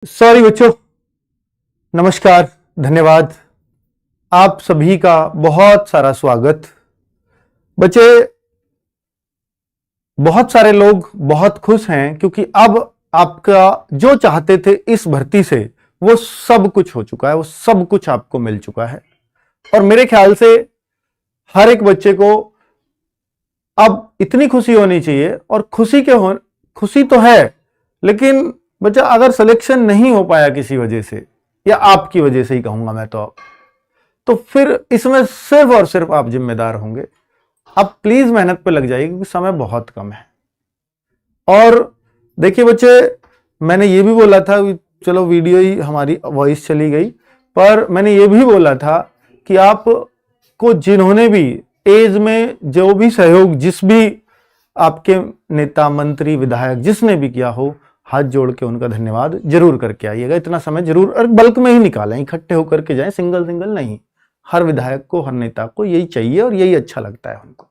Sorry बच्चों, नमस्कार, धन्यवाद। आप सभी का बहुत सारा स्वागत। बच्चे, बहुत सारे लोग बहुत खुश हैं क्योंकि अब आपका जो चाहते थे इस भर्ती से वो सब कुछ हो चुका है, वो सब कुछ आपको मिल चुका है। और मेरे ख्याल से हर एक बच्चे को अब इतनी खुशी होनी चाहिए, और खुशी तो है, लेकिन बच्चा अगर सिलेक्शन नहीं हो पाया किसी वजह से, या आपकी वजह से ही कहूंगा मैं, तो फिर इसमें सिर्फ और सिर्फ आप जिम्मेदार होंगे। आप प्लीज मेहनत पे लग जाइए क्योंकि समय बहुत कम है। और देखिए बच्चे, मैंने ये भी बोला था, चलो वीडियो ही हमारी वॉइस चली गई, पर मैंने ये भी बोला था कि आपको जिन्होंने भी एज में जो भी सहयोग, जिस भी आपके नेता, मंत्री, विधायक जिसने भी किया हो, हाथ जोड़ के उनका धन्यवाद जरूर करके आइएगा। इतना समय जरूर, और बल्क में ही निकालें, इकट्ठे होकर के जाएं, सिंगल सिंगल नहीं। हर विधायक को, हर नेता को यही चाहिए और यही अच्छा लगता है उनको।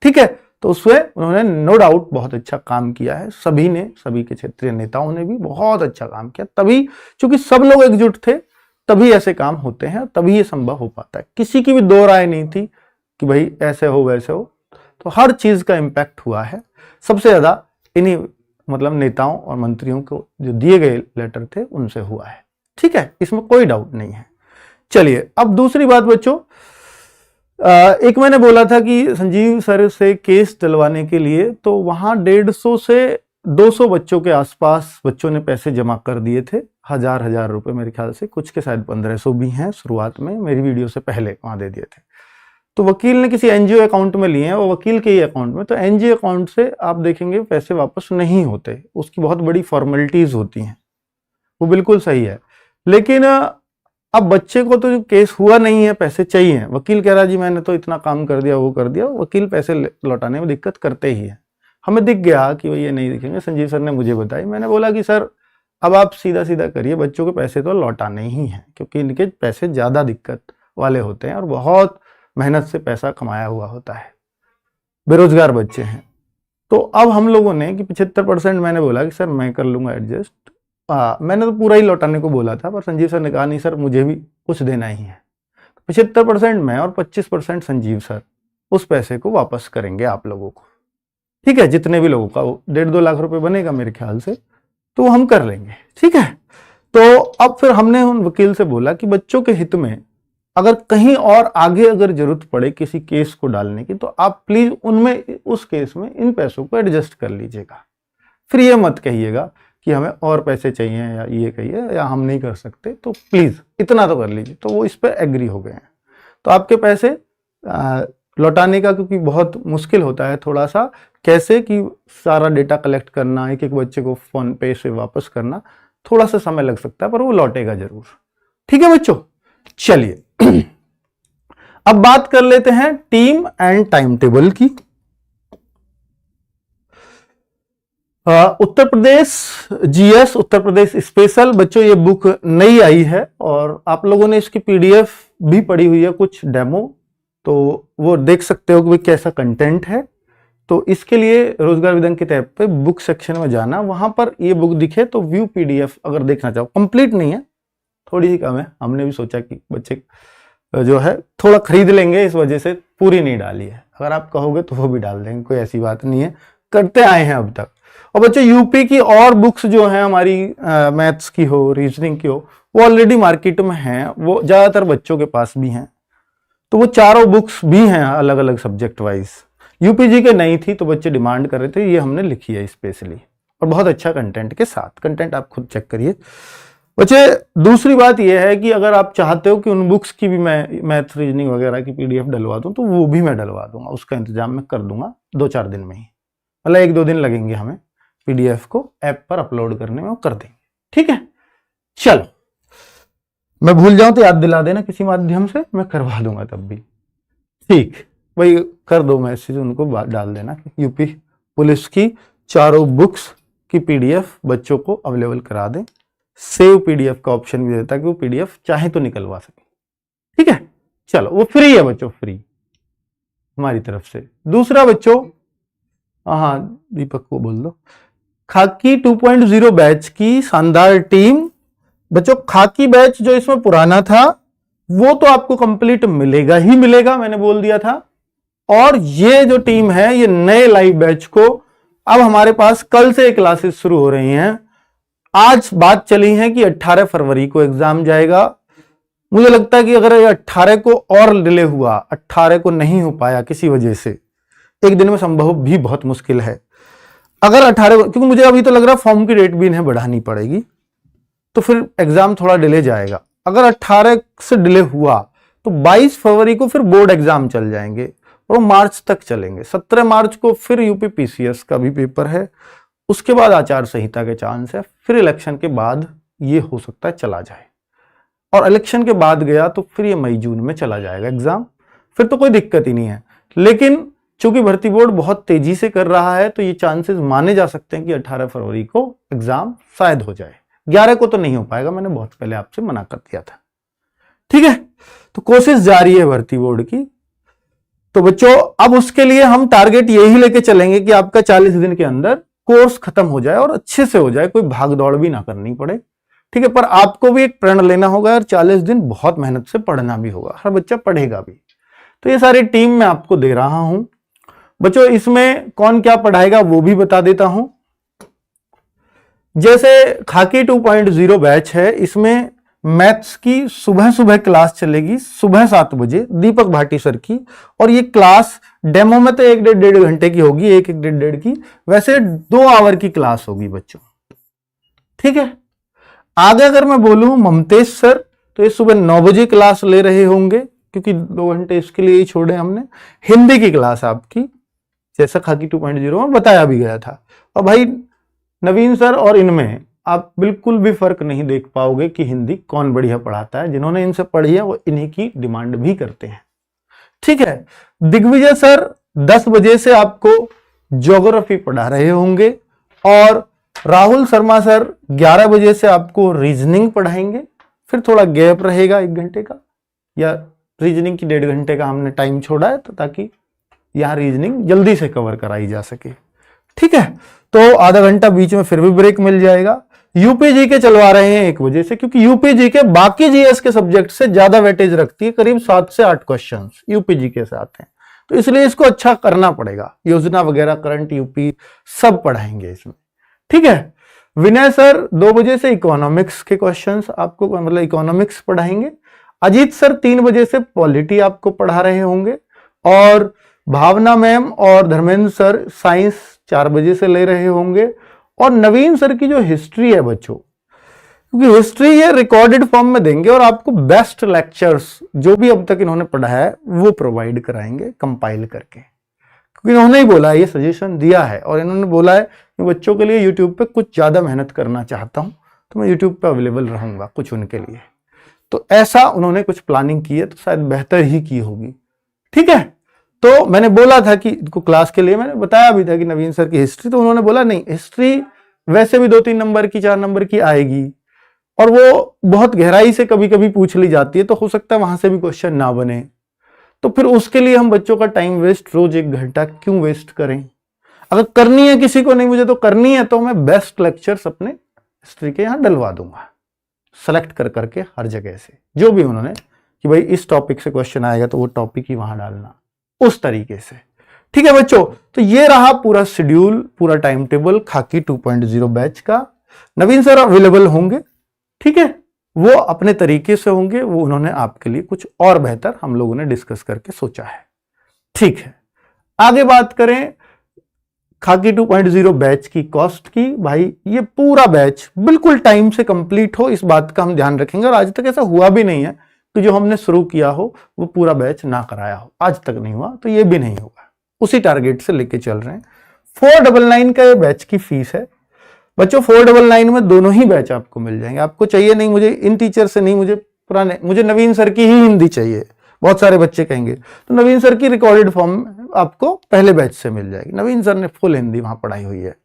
ठीक है, तो उसमें उन्होंने नो डाउट बहुत अच्छा काम किया है। सभी ने, सभी के क्षेत्रीय नेताओं ने भी बहुत अच्छा काम किया। तभी, चूंकि सब लोग एकजुट थे, तभी ऐसे काम होते हैं, तभी ये संभव हो पाता है। किसी की भी दो राय नहीं थी कि भाई ऐसे हो वैसे हो, तो हर चीज का इंपैक्ट हुआ है। सबसे ज्यादा इन्हीं मतलब नेताओं और मंत्रियों को जो दिए गए लेटर थे उनसे हुआ है। ठीक है, इसमें कोई डाउट नहीं है। चलिए, अब दूसरी बात बच्चों, एक मैंने बोला था कि संजीव सर से केस डलवाने के लिए, तो वहां 150 से 200 बच्चों के आसपास बच्चों ने पैसे जमा कर दिए थे, हजार रुपए मेरे ख्याल से, कुछ के शायद 1500 भी हैं। शुरुआत में मेरी वीडियो से पहले वहां दे दिए थे। तो वकील ने किसी एनजीओ अकाउंट में लिए हैं, वो वकील के ही अकाउंट में। तो एनजीओ अकाउंट से आप देखेंगे पैसे वापस नहीं होते, उसकी बहुत बड़ी फॉर्मेलिटीज होती हैं, वो बिल्कुल सही है। लेकिन अब बच्चे को तो जो केस हुआ नहीं है, पैसे चाहिए। वकील कह रहा जी मैंने तो इतना काम कर दिया, वो कर दिया। वकील पैसे लौटाने में दिक्कत करते ही है। हमें दिख गया कि ये नहीं दिखेंगे, संजीव सर ने मुझे बताई। मैंने बोला कि सर अब आप सीधा सीधा करिए, बच्चों के पैसे तो लौटाने ही हैं, क्योंकि इनके पैसे ज्यादा दिक्कत वाले होते हैं और बहुत मेहनत से पैसा कमाया हुआ होता है, बेरोजगार बच्चे हैं। तो अब हम लोगों ने कि 75% मैंने बोला कि सर मैं कर लूंगा एडजस्ट। मैंने तो पूरा ही लौटाने को बोला था, पर संजीव सर ने कहा नहीं सर मुझे भी कुछ देना ही है। 75% मैं और 25% संजीव सर उस पैसे को वापस करेंगे आप लोगों को। ठीक है, जितने भी लोगों का 1.5-2 लाख रुपए बनेगा मेरे ख्याल से, तो हम कर लेंगे। ठीक है, तो अब फिर हमने उन वकील से बोला कि बच्चों के हित में अगर कहीं और आगे अगर जरूरत पड़े किसी केस को डालने की, तो आप प्लीज उनमें, उस केस में इन पैसों को एडजस्ट कर लीजिएगा। फिर ये मत कहिएगा कि हमें और पैसे चाहिए, या ये कहिए या हम नहीं कर सकते, तो प्लीज इतना तो कर लीजिए। तो वो इस पर एग्री हो गए हैं। तो आपके पैसे लौटाने का, क्योंकि बहुत मुश्किल होता है थोड़ा सा, कैसे कि सारा डेटा कलेक्ट करना, एक एक बच्चे को फोन पे से वापस करना, थोड़ा सा समय लग सकता है, पर वो लौटेगा जरूर। ठीक है बच्चों, चलिए अब बात कर लेते हैं टीम एंड टाइम टेबल की। उत्तर प्रदेश जीएस, उत्तर प्रदेश स्पेशल, बच्चों ये बुक नई आई है और आप लोगों ने इसकी पीडीएफ भी पढ़ी हुई है, कुछ डेमो, तो वो देख सकते हो कि कैसा कंटेंट है। तो इसके लिए रोजगार विदंग की टैब पे बुक सेक्शन में जाना, वहां पर ये बुक दिखे तो व्यू पीडीएफ अगर देखना चाहो, कंप्लीट नहीं है, थोड़ी ही कम है। हमने भी सोचा कि बच्चे जो है थोड़ा खरीद लेंगे, इस वजह से पूरी नहीं डाली है। अगर आप कहोगे तो वो भी डाल देंगे, कोई ऐसी बात नहीं है, करते आए हैं अब तक। और बच्चों यूपी की और बुक्स जो हैं हमारी, मैथ्स की हो, रीजनिंग की हो, वो ऑलरेडी मार्केट में हैं, वो ज्यादातर बच्चों के पास भी हैं। तो वो चारों बुक्स भी हैं अलग अलग सब्जेक्ट वाइज। यूपीजी के नहीं थी तो बच्चे डिमांड कर रहे थे, ये हमने लिखी है स्पेशली, और बहुत अच्छा कंटेंट के साथ। कंटेंट आप खुद चेक करिए बच्चे। दूसरी बात यह है कि अगर आप चाहते हो कि उन बुक्स की भी मैं मैथ, रीजनिंग वगैरह की पीडीएफ डलवा दूं, तो वो भी मैं डलवा दूंगा, उसका इंतजाम मैं कर दूंगा 2-4 दिन में ही। मतलब 1-2 दिन लगेंगे हमें पीडीएफ को ऐप पर अपलोड करने में, वो कर देंगे। ठीक है, चलो, मैं भूल जाऊं तो याद दिला देना किसी माध्यम से, मैं करवा दूंगा तब भी। ठीक, वही कर दो मैसेज उनको, डाल देना यूपी पुलिस की चारों बुक्स की पीडीएफ बच्चों को अवेलेबल करा दें। सेव पीडीएफ का ऑप्शन भी देता है कि वो पीडीएफ चाहे तो निकलवा सके। ठीक है, चलो, वो फ्री है बच्चों, फ्री हमारी तरफ से। दूसरा बच्चों, हाँ दीपक को बोल दो, खाकी 2.0 बैच की शानदार टीम बच्चों खाकी बैच जो इसमें पुराना था वो तो आपको कंप्लीट मिलेगा ही मिलेगा, मैंने बोल दिया था। और ये जो टीम है ये नए लाइव बैच को, अब हमारे पास कल से क्लासेस शुरू हो रही हैं। आज बात चली है कि 18 फरवरी को एग्जाम जाएगा। मुझे लगता है कि अगर 18 को और डिले हुआ, 18 को नहीं हो पाया किसी वजह से, एक दिन में संभव भी बहुत मुश्किल है। अगर 18 को, क्योंकि मुझे अभी तो लग रहा है फॉर्म की डेट भी इन्हें बढ़ानी पड़ेगी, तो फिर एग्जाम थोड़ा डिले जाएगा। अगर 18 से डिले हुआ तो 22 फरवरी को फिर बोर्ड एग्जाम चल जाएंगे और मार्च तक चलेंगे। 17 मार्च को फिर यूपी पीसीएस का भी पेपर है, उसके बाद आचार संहिता के चांस है, फिर इलेक्शन के बाद ये हो सकता है चला जाए, और इलेक्शन के बाद गया तो फिर ये मई जून में चला जाएगा एग्जाम, फिर तो कोई दिक्कत ही नहीं है। लेकिन चूंकि भर्ती बोर्ड बहुत तेजी से कर रहा है तो ये चांसेस माने जा सकते हैं कि 18 फरवरी को एग्जाम शायद हो जाए। 11 को तो नहीं हो पाएगा, मैंने बहुत पहले आपसे मना कर दिया था। ठीक है, तो कोशिश जारी है भर्ती बोर्ड की। तो बच्चों अब उसके लिए हम टारगेट यही लेके चलेंगे कि आपका 40 दिन के अंदर कोर्स खत्म हो जाए और अच्छे से हो जाए, कोई भाग दौड़ भी ना करनी पड़े। ठीक है, पर आपको भी एक प्रण लेना होगा और 40 दिन बहुत मेहनत से पढ़ना भी होगा, हर बच्चा पढ़ेगा भी। तो ये सारी टीम मैं आपको दे रहा हूं। बच्चों इसमें कौन क्या पढ़ाएगा वो भी बता देता हूं। जैसे खाकी 2.0 बैच है, इसमें मैथ्स की सुबह सुबह क्लास चलेगी, सुबह 7 बजे दीपक भाटी सर की, और ये क्लास डेमो में तो 1-1.5 घंटे की होगी, 1-1.5 की, वैसे 2 आवर की क्लास होगी बच्चों। ठीक है, आगे अगर मैं बोलूं ममतेश सर, तो ये सुबह 9 बजे क्लास ले रहे होंगे, क्योंकि 2 घंटे इसके लिए ही छोड़े हमने। हिंदी की क्लास आपकी, जैसा खाकी 2.0 में बताया भी गया था। और भाई नवीन सर और इनमें आप बिल्कुल भी फर्क नहीं देख पाओगे कि हिंदी कौन बढ़िया पढ़ाता है। जिन्होंने इनसे पढ़ी है वो इन्हीं की डिमांड भी करते हैं। ठीक है, दिग्विजय सर 10 बजे से आपको ज्योग्राफी पढ़ा रहे होंगे, और राहुल शर्मा सर 11 बजे से आपको रीजनिंग पढ़ाएंगे। फिर थोड़ा गैप रहेगा 1 घंटे का, या रीजनिंग की 1.5 घंटे का हमने टाइम छोड़ा है, तो ताकि यहां रीजनिंग जल्दी से कवर कराई जा सके। ठीक है, तो आधा घंटा बीच में फिर भी ब्रेक मिल जाएगा। यूपीजी के चलवा रहे हैं 1 बजे से, क्योंकि यूपीजी के बाकी जीएस के सब्जेक्ट से ज्यादा वेटेज रखती है, करीब 7 से 8 क्वेश्चंस यूपीजी के से आते हैं, तो इसलिए इसको अच्छा करना पड़ेगा। योजना वगैरह, करंट यूपी सब पढ़ाएंगे इसमें। ठीक है, विनय सर 2 बजे से इकोनॉमिक्स के क्वेश्चंस आपको, मतलब इकोनॉमिक्स पढ़ाएंगे। अजीत सर 3 बजे से पॉलिटी आपको पढ़ा रहे होंगे, और भावना मैम और धर्मेंद्र सर साइंस 4 बजे से ले रहे होंगे। और नवीन सर की जो हिस्ट्री है बच्चों, क्योंकि हिस्ट्री ये रिकॉर्डेड फॉर्म में देंगे, और आपको बेस्ट लेक्चर्स जो भी अब तक इन्होंने पढ़ा है वो प्रोवाइड कराएंगे कंपाइल करके, क्योंकि इन्होंने ही बोला है, ये सजेशन दिया है, और इन्होंने बोला है कि बच्चों के लिए यूट्यूब पे कुछ ज्यादा मेहनत करना चाहता हूं, तो मैं यूट्यूब पे अवेलेबल रहूंगा कुछ उनके लिए। तो ऐसा उन्होंने कुछ प्लानिंग की है, तो शायद बेहतर ही की होगी। ठीक है, तो मैंने बोला था कि इनको क्लास के लिए मैंने बताया भी था कि नवीन सर की हिस्ट्री, तो उन्होंने बोला नहीं, हिस्ट्री वैसे भी 2-3 नंबर की, 4 नंबर की आएगी, और वो बहुत गहराई से कभी कभी पूछ ली जाती है, तो हो सकता है वहां से भी क्वेश्चन ना बने। तो फिर उसके लिए हम बच्चों का टाइम वेस्ट रोज 1 घंटा क्यों वेस्ट करें। अगर करनी है किसी को, नहीं मुझे तो करनी है, तो मैं बेस्ट लेक्चर्स अपने हिस्ट्री के यहां डलवा दूंगा, सेलेक्ट कर करके हर जगह से, जो भी उन्होंने कि भाई इस टॉपिक से क्वेश्चन आएगा तो वो टॉपिक ही वहां डालना, उस तरीके से। ठीक है बच्चों, तो ये रहा पूरा शेड्यूल, पूरा टाइम टेबल खाकी 2.0 बैच का। नवीन सर अवेलेबल होंगे, ठीक है, वो अपने तरीके से होंगे, वो उन्होंने आपके लिए कुछ और बेहतर हम लोगों ने डिस्कस करके सोचा है। ठीक है, आगे बात करें खाकी 2.0 बैच की कॉस्ट की। भाई ये पूरा बैच बिल्कुल टाइम से कंप्लीट हो, इस बात का हम ध्यान रखेंगे, और आज तक ऐसा हुआ भी नहीं है कि जो हमने शुरू किया हो वो पूरा बैच ना कराया हो, आज तक नहीं हुआ, तो ये भी नहीं होगा, उसी टारगेट से लेके चल रहे हैं। 499 का ये बैच की फीस है बच्चों। 499 में दोनों ही बैच आपको मिल जाएंगे। आपको चाहिए नहीं मुझे इन टीचर से, नहीं मुझे पुराने, मुझे नवीन सर की ही हिंदी चाहिए, बहुत सारे बच्चे कहेंगे, तो नवीन सर की रिकॉर्डेड फॉर्म आपको पहले बैच से मिल जाएगी। नवीन सर ने फुल हिंदी वहां पढ़ाई हुई है।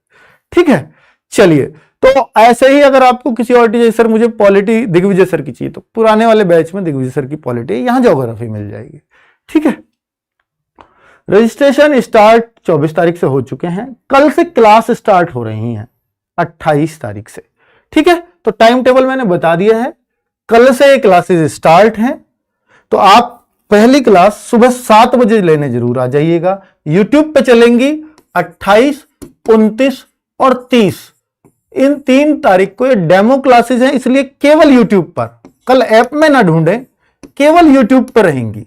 ठीक है, चलिए, तो ऐसे ही अगर आपको किसी और टीचर, सर मुझे पॉलिटी दिग्विजय सर की चाहिए, तो पुराने वाले बैच में दिग्विजय सर की पॉलिटी, यहां ज्योग्राफी मिल जाएगी। ठीक है, रजिस्ट्रेशन स्टार्ट 24 तारीख से हो चुके हैं, कल से क्लास स्टार्ट हो रही हैं 28 तारीख से। ठीक है, तो टाइम टेबल मैंने बता दिया है, कल से ये क्लासेस स्टार्ट हैं। तो आप पहली क्लास सुबह 7 बजे लेने जरूर आ जाइएगा। यूट्यूब पे चलेंगी 28, 29 और 30, इन 3 तारीख को ये डेमो क्लासेस हैं, इसलिए केवल यूट्यूब पर, कल ऐप में ना ढूंढें, केवल यूट्यूब पर रहेंगी।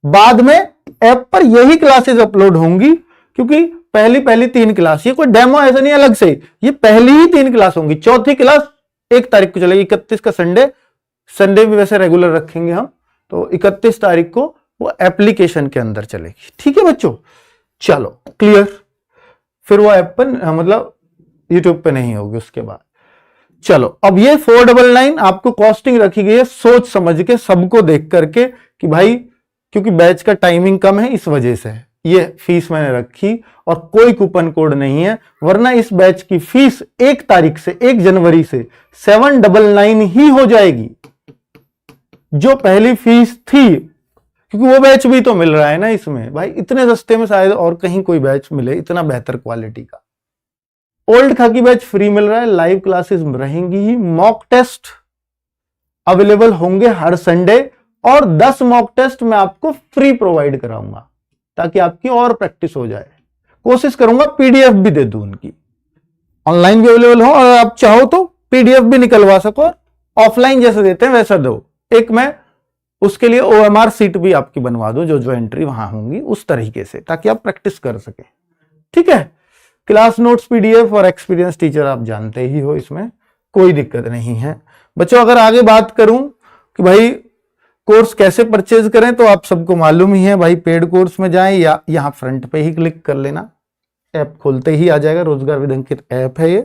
बाद में ऐप पर यही क्लासेस अपलोड होंगी, क्योंकि पहली 3 क्लास, ये कोई डेमो ऐसा नहीं अलग से, ये पहली ही 3 क्लास होंगी। चौथी क्लास 1 तारीख को चलेगी, 31 का संडे भी वैसे रेगुलर रखेंगे हम, तो 31 तारीख को वो एप्लीकेशन के अंदर चलेगी। ठीक है बच्चों, चलो क्लियर। फिर वो ऐप पर मतलब यूट्यूब पे नहीं होगी उसके बाद। चलो अब ये 499 आपको कॉस्टिंग रखी गई है सोच समझ के, सबको देख करके कि भाई क्योंकि बैच का टाइमिंग कम है इस वजह से ये फीस मैंने रखी, और कोई कूपन कोड नहीं है, वरना इस बैच की फीस 1 तारीख से 1 जनवरी से 799 ही हो जाएगी, जो पहली फीस थी, क्योंकि वो बैच भी तो मिल रहा है ना इसमें। भाई इतने सस्ते में शायद और कहीं कोई बैच मिले इतना बेहतर क्वालिटी का। ओल्ड खाकी बैच फ्री मिल रहा है, लाइव क्लासेस रहेंगी ही, मॉक टेस्ट अवेलेबल होंगे हर संडे, और 10 मॉक टेस्ट मैं आपको फ्री प्रोवाइड कराऊंगा ताकि आपकी और प्रैक्टिस हो जाए। कोशिश करूंगा पीडीएफ भी दे दूं उनकी, ऑनलाइन भी अवेलेबल हो, और आप चाहो तो पीडीएफ भी निकलवा सको, ऑफलाइन जैसे देते हैं वैसा दो। एक मैं उसके लिए ओएमआर सीट भी आपकी बनवा दो, जो एंट्री वहां होंगी उस तरीके से, ताकि आप प्रैक्टिस कर सके। ठीक है, क्लास नोट्स पीडीएफ और एक्सपीरियंस टीचर आप जानते ही हो, इसमें कोई दिक्कत नहीं है बच्चों। अगर आगे बात करूं कि भाई कोर्स कैसे परचेज करें, तो आप सबको मालूम ही है भाई, पेड कोर्स में जाएं या यहां फ्रंट पे ही क्लिक कर लेना, ऐप खोलते ही आ जाएगा, रोजगार विद अंकित ऐप है ये।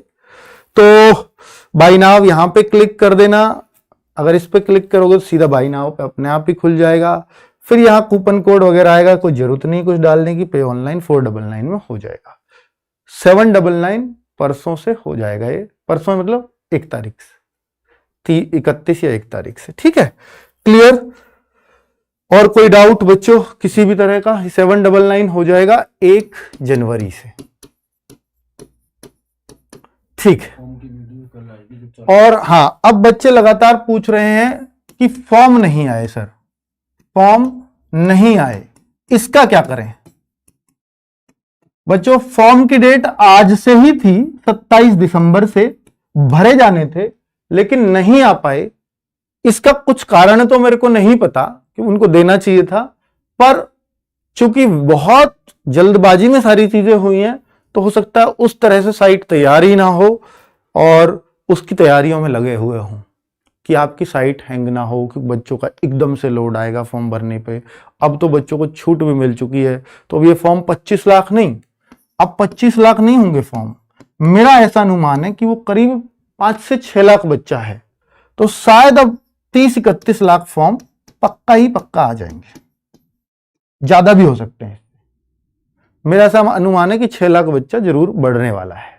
तो बाय नाउ यहां पे क्लिक कर देना, अगर इस पे क्लिक करोगे तो सीधा बाय नाउ पे अपने आप ही खुल जाएगा। फिर यहाँ कूपन कोड वगैरह आएगा, कोई जरूरत नहीं कुछ डालने की, पे ऑनलाइन 499 में हो जाएगा। 799 परसों से हो जाएगा, ये परसों मतलब 1 तारीख से, 31 या 1 तारीख से। ठीक है, क्लियर। और कोई डाउट बच्चों किसी भी तरह का? 799 हो जाएगा 1 जनवरी से। ठीक है। और हाँ, अब बच्चे लगातार पूछ रहे हैं कि फॉर्म नहीं आए सर, फॉर्म नहीं आए, इसका क्या करें? बच्चों फॉर्म की डेट आज से ही थी, 27 दिसंबर से भरे जाने थे, लेकिन नहीं आ पाए। इसका कुछ कारण तो मेरे को नहीं पता कि उनको देना चाहिए था, पर चूंकि बहुत जल्दबाजी में सारी चीजें हुई हैं, तो हो सकता है उस तरह से साइट तैयार ही ना हो और उसकी तैयारियों में लगे हुए हों कि आपकी साइट हैंग ना हो, कि बच्चों का एकदम से लोड आएगा फॉर्म भरने पे। अब तो बच्चों को छूट भी मिल चुकी है, तो अब ये फॉर्म 25 लाख नहीं, अब 25 लाख नहीं होंगे फॉर्म। मेरा ऐसा अनुमान है कि वो करीब 5 से 6 लाख बच्चा है, तो शायद अब 30-31 लाख फॉर्म पक्का ही पक्का आ जाएंगे, ज्यादा भी हो सकते हैं। मेरा ऐसा अनुमान है कि 6 लाख बच्चा जरूर बढ़ने वाला है,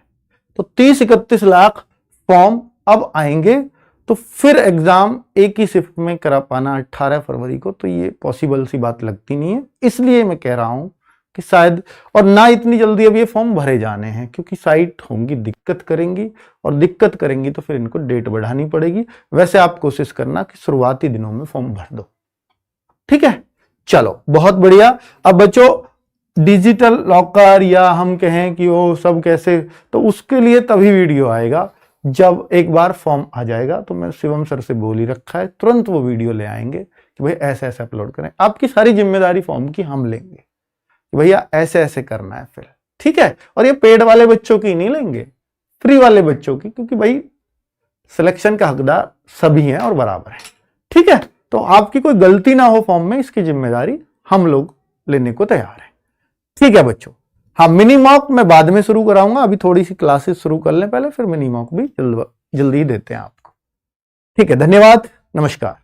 तो 30-31 लाख फॉर्म अब आएंगे। तो फिर एग्जाम एक ही शिफ्ट में करा पाना 18 फरवरी को, तो ये पॉसिबल सी बात लगती नहीं है। इसलिए मैं कह रहा हूं कि शायद, और ना इतनी जल्दी अब ये फॉर्म भरे जाने हैं, क्योंकि साइट होंगी दिक्कत करेंगी, और दिक्कत करेंगी तो फिर इनको डेट बढ़ानी पड़ेगी। वैसे आप कोशिश करना कि शुरुआती दिनों में फॉर्म भर दो। ठीक है, चलो बहुत बढ़िया। अब बच्चों डिजिटल लॉकर या हम कहें कि वो सब कैसे, तो उसके लिए तभी वीडियो आएगा जब एक बार फॉर्म आ जाएगा। तो मैं शिवम सर से बोल ही रखा है, तुरंत वो वीडियो ले आएंगे कि भाई ऐसे ऐसे अपलोड करें। आपकी सारी जिम्मेदारी फॉर्म की हम लेंगे कि भैया ऐसे ऐसे करना है फिर। ठीक है, और ये पेड वाले बच्चों की नहीं लेंगे, फ्री वाले बच्चों की, क्योंकि भाई सिलेक्शन का हकदार सभी हैं और बराबर है। ठीक है, तो आपकी कोई गलती ना हो फॉर्म में, इसकी जिम्मेदारी हम लोग लेने को तैयार हैं। ठीक है बच्चों, हाँ मिनी मॉक मैं बाद में शुरू कराऊंगा, अभी थोड़ी सी क्लासेस शुरू कर लें पहले, फिर मिनी मॉक भी जल्दी ही देते हैं आपको। ठीक है, धन्यवाद, नमस्कार।